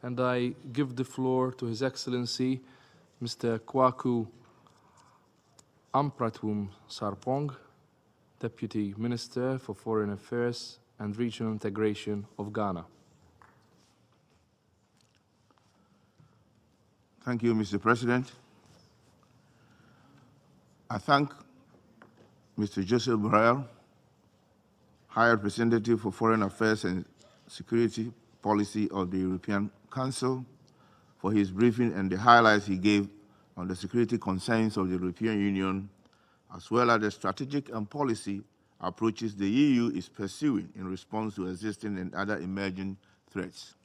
and I give the floor to His Excellency, Mr. Kwaku Ampratwum Sarpong, Deputy Minister for Foreign Affairs and Regional Integration of Ghana. Thank you, Mr. President. I thank Mr. Joseph Borrell, High Representative for Foreign Affairs and Security Policy of the European Council, for his briefing and the highlights he gave on the security concerns of the European Union, as well as the strategic and policy approaches the EU is pursuing in response to existing and other emerging threats.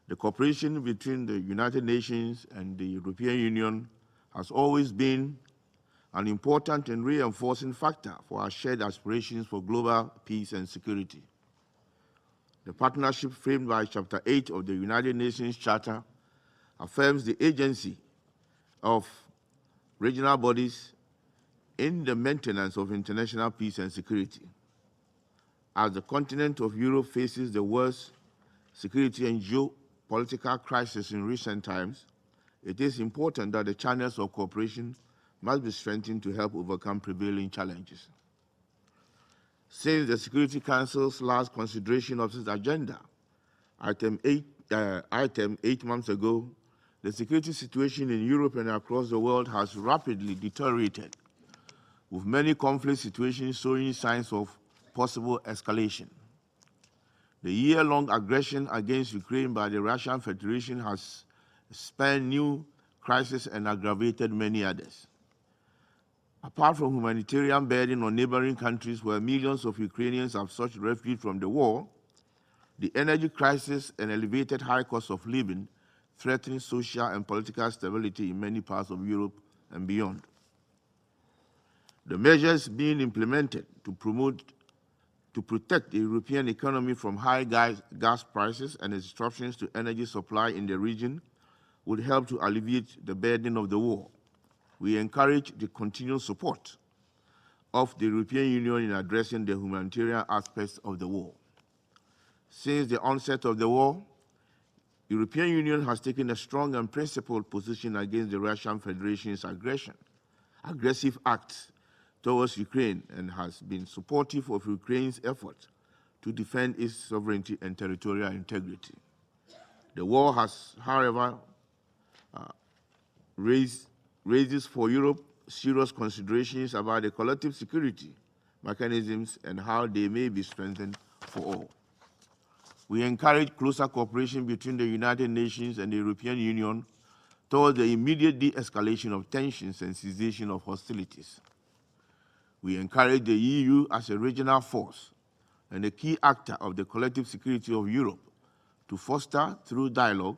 The cooperation between the United Nations and the European Union has always been an important and reinforcing factor for our shared aspirations for global peace and security. The partnership framed by Chapter 8 of the United Nations Charter affirms the agency of regional bodies in the maintenance of international peace and security. As the continent of Europe faces the worst security and geopolitical crisis in recent times, it is important that the channels of cooperation must be strengthened to help overcome prevailing challenges. Since the Security Council's last consideration of its agenda, item 8 months ago, the security situation in Europe and across the world has rapidly deteriorated, with many conflict situations showing signs of possible escalation. The year-long aggression against Ukraine by the Russian Federation has spanned new crises and aggravated many others. Apart from humanitarian burden on neighboring countries where millions of Ukrainians have sought refuge from the war, the energy crisis and elevated high cost of living threaten social and political stability in many parts of Europe and beyond. The measures being implemented to protect the European economy from high gas prices and disruptions to energy supply in the region would help to alleviate the burden of the war. We encourage the continued support of the European Union in addressing the humanitarian aspects of the war. Since the onset of the war, the European Union has taken a strong and principled position against the Russian Federation's aggressive acts towards Ukraine and has been supportive of Ukraine's efforts to defend its sovereignty and territorial integrity. The war has, however, raises for Europe serious considerations about the collective security mechanisms and how they may be strengthened for all. We encourage closer cooperation between the United Nations and the European Union towards the immediate de-escalation of tensions and cessation of hostilities. We encourage the EU as a regional force and a key actor of the collective security of Europe to foster, through dialogue,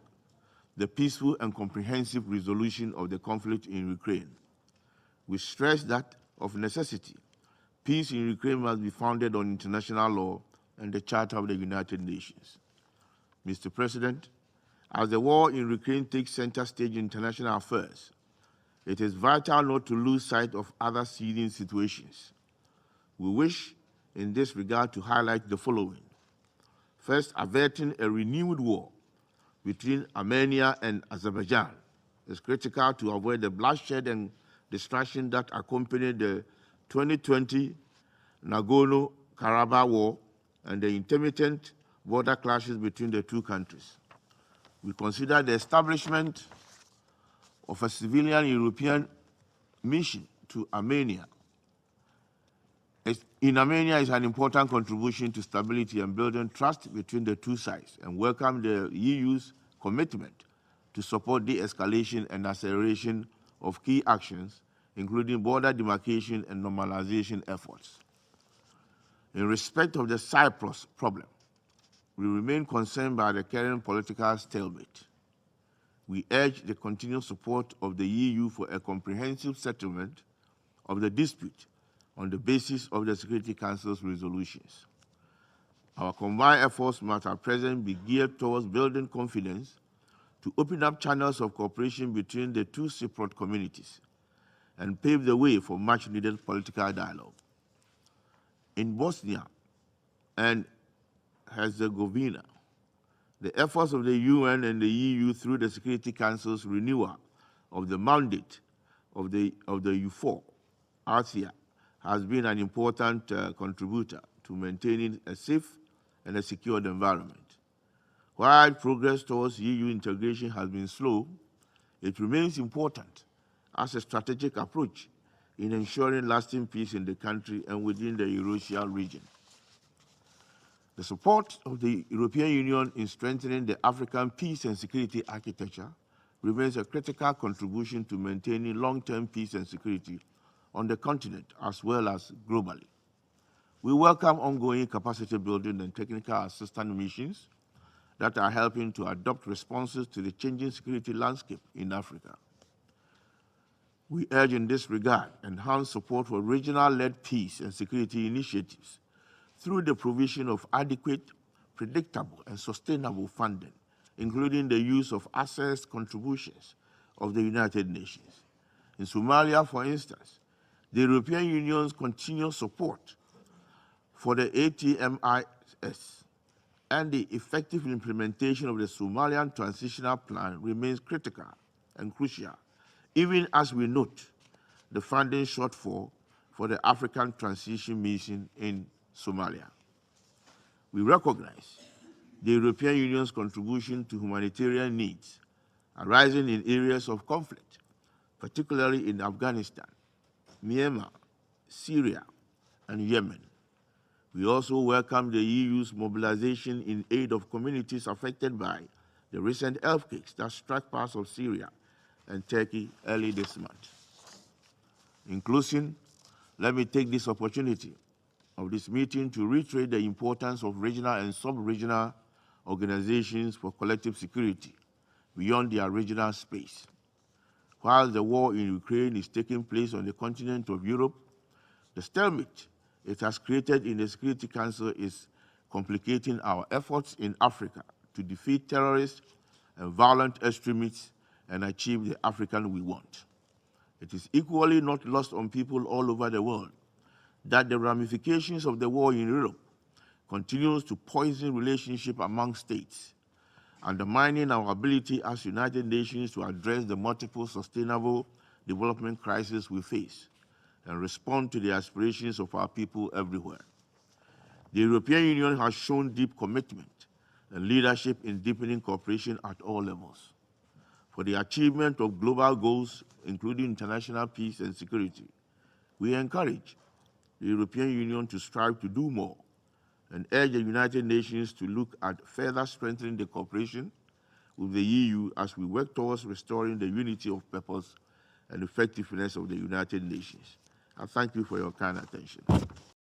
the peaceful and comprehensive resolution of the conflict in Ukraine. We stress that, of necessity, peace in Ukraine must be founded on international law and the Charter of the United Nations. Mr. President, as the war in Ukraine takes center stage in international affairs, it is vital not to lose sight of other seething situations. We wish, in this regard, to highlight the following. First, averting a renewed war between Armenia and Azerbaijan is critical to avoid the bloodshed and destruction that accompanied the 2020 Nagorno-Karabakh war and the intermittent border clashes between the two countries. We consider the establishment of a civilian European mission to Armenia in Armenia is an important contribution to stability and building trust between the two sides, and welcome the EU's commitment to support de-escalation and acceleration of key actions, including border demarcation and normalization efforts. In respect of the Cyprus problem, we remain concerned by the current political stalemate. We urge the continued support of the EU for a comprehensive settlement of the dispute on the basis of the Security Council's resolutions. Our combined efforts must at present be geared towards building confidence to open up channels of cooperation between the two Cypriot communities and pave the way for much-needed political dialogue. In Bosnia and Herzegovina, The efforts of the UN and the EU through the Security Council's renewal of the mandate of the U4, RCA, has been an important contributor to maintaining a safe and a secured environment. While progress towards EU integration has been slow, it remains important as a strategic approach in ensuring lasting peace in the country and within the Eurasia region. The support of the European Union in strengthening the African peace and security architecture remains a critical contribution to maintaining long-term peace and security on the continent as well as globally. We welcome ongoing capacity building and technical assistance missions that are helping to adopt responses to the changing security landscape in Africa. We urge in this regard enhanced support for regional-led peace and security initiatives through the provision of adequate, predictable, and sustainable funding, including the use of access contributions of the United Nations. In Somalia, for instance, the European Union's continued support for the ATMIS and the effective implementation of the Somalian Transitional Plan remains critical and crucial, even as we note the funding shortfall for the African Transition Mission in Somalia. We recognize the European Union's contribution to humanitarian needs arising in areas of conflict, particularly in Afghanistan, Myanmar, Syria, and Yemen. We also welcome the EU's mobilization in aid of communities affected by the recent earthquakes that struck parts of Syria and Turkey early this month. In closing, let me take this opportunity of this meeting to reiterate the importance of regional and sub-regional organizations for collective security beyond their regional space. While the war in Ukraine is taking place on the continent of Europe, the stalemate it has created in the Security Council is complicating our efforts in Africa to defeat terrorists and violent extremists and achieve the African we want. It is equally not lost on people all over the world that the ramifications of the war in Europe continues to poison relationships among states, undermining our ability as United Nations to address the multiple sustainable development crises we face and respond to the aspirations of our people everywhere. The European Union has shown deep commitment and leadership in deepening cooperation at all levels. For the achievement of global goals, including international peace and security, we encourage the European Union to strive to do more and urge the United Nations to look at further strengthening the cooperation with the EU as we work towards restoring the unity of purpose and effectiveness of the United Nations. I thank you for your kind attention.